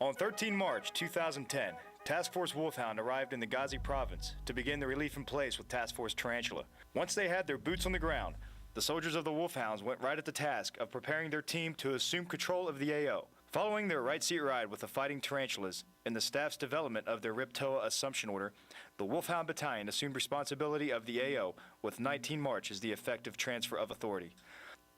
On 13 March 2010, Task Force Wolfhound arrived in the Ghazi province to begin the relief in place with Task Force Tarantula. Once they had their boots on the ground, the soldiers of the Wolfhounds went right at the task of preparing their team to assume control of the AO. Following their right seat ride with the Fighting Tarantulas and the staff's development of their RIPTOA Assumption Order, the Wolfhound Battalion assumed responsibility of the AO with 19 March as the effective transfer of authority.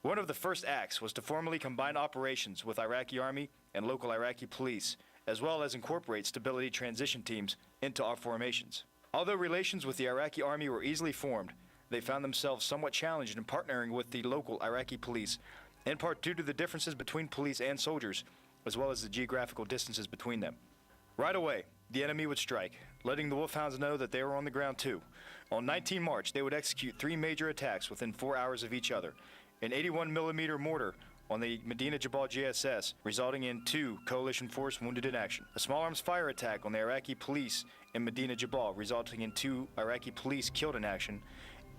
One of the first acts was to formally combine operations with Iraqi Army and local Iraqi police, as well as incorporate stability transition teams into our formations. Although relations with the Iraqi Army were easily formed, they found themselves somewhat challenged in partnering with the local Iraqi police, in part due to the differences between police and soldiers, as well as the geographical distances between them. Right away, the enemy would strike, letting the Wolfhounds know that they were on the ground too. On 19 March, they would execute 3 major attacks within 4 hours of each other. An 81mm mortar on the Medina Jabal GSS, resulting in 2 coalition force wounded in action. A small arms fire attack on the Iraqi police in Medina Jabal, resulting in 2 Iraqi police killed in action,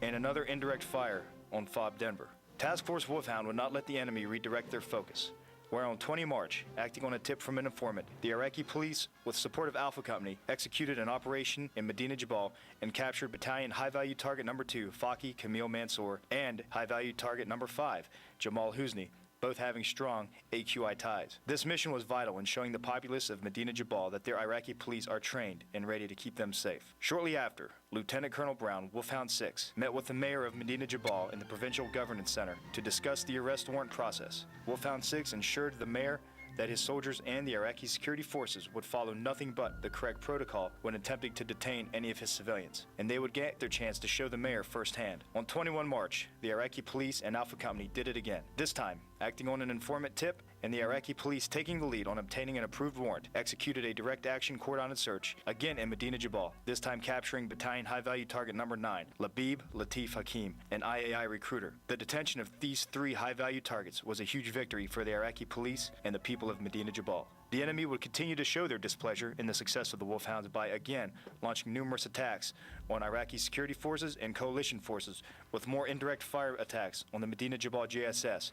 and another indirect fire on FOB Denver. Task Force Wolfhound would not let the enemy redirect their focus, where on 20 March, acting on a tip from an informant, the Iraqi police, with support of Alpha Company, executed an operation in Medina Jabal and captured Battalion High-Value Target No. 2, Faki Camille Mansour, and High-Value Target No. 5, Jamal Husni, both having strong AQI ties. This mission was vital in showing the populace of Medina Jabal that their Iraqi police are trained and ready to keep them safe. Shortly after, Lieutenant Colonel Brown, Wolfhound 6, met with the mayor of Medina Jabal in the Provincial Governance Center to discuss the arrest warrant process. Wolfhound 6 ensured the mayor that his soldiers and the Iraqi security forces would follow nothing but the correct protocol when attempting to detain any of his civilians, and they would get their chance to show the mayor firsthand. On 21 March, the Iraqi police and Alpha Company did it again, this time acting on an informant tip, and the Iraqi police taking the lead on obtaining an approved warrant, executed a direct action cordon search, again in Medina Jabal, this time capturing Battalion High-Value Target No. 9, Labib Latif Hakim, an IAI recruiter. The detention of these 3 high-value targets was a huge victory for the Iraqi police and the people of Medina Jabal. The enemy would continue to show their displeasure in the success of the Wolfhounds by again launching numerous attacks on Iraqi security forces and coalition forces, with more indirect fire attacks on the Medina Jabal GSS,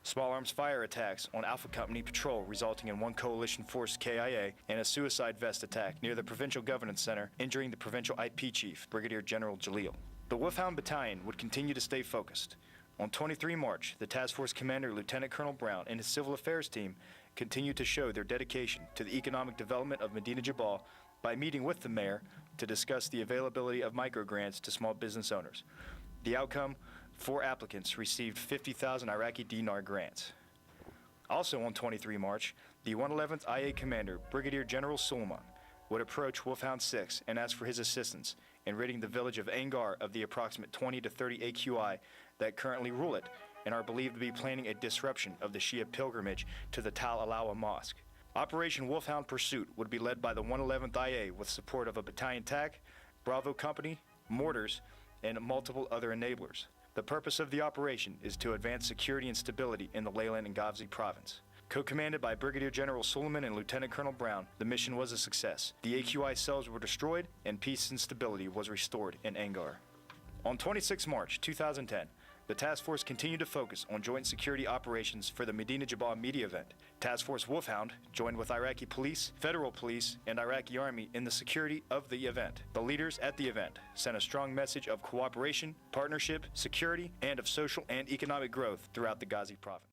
small arms fire attacks on Alpha Company patrol resulting in 1 coalition force KIA, and a suicide vest attack near the Provincial Governance Center, injuring the provincial IP chief, Brigadier General Jalil. The Wolfhound Battalion would continue to stay focused. On 23 March, the task force commander, Lieutenant Colonel Brown, and his civil affairs team continued to show their dedication to the economic development of Medina Jabal by meeting with the mayor to discuss the availability of microgrants to small business owners. The outcome, 4 applicants received 50,000 Iraqi dinar grants. Also on 23 March, the 111th IA commander, Brigadier General Suleiman, would approach Wolfhound 6 and ask for his assistance in ridding the village of Angar of the approximate 20 to 30 AQI that currently rule it and are believed to be planning a disruption of the Shia pilgrimage to the Tal Alawa Mosque. Operation Wolfhound Pursuit would be led by the 111th IA with support of a battalion TAC, Bravo Company, mortars, and multiple other enablers. The purpose of the operation is to advance security and stability in the Leyland and Ghazni province. Co-commanded by Brigadier General Suleiman and Lieutenant Colonel Brown, the mission was a success. The AQI cells were destroyed and peace and stability was restored in Angar. On 26 March 2010, the task force continued to focus on joint security operations for the Medina Jabal media event. Task Force Wolfhound joined with Iraqi police, federal police, and Iraqi army in the security of the event. The leaders at the event sent a strong message of cooperation, partnership, security, and of social and economic growth throughout the Ghazni province.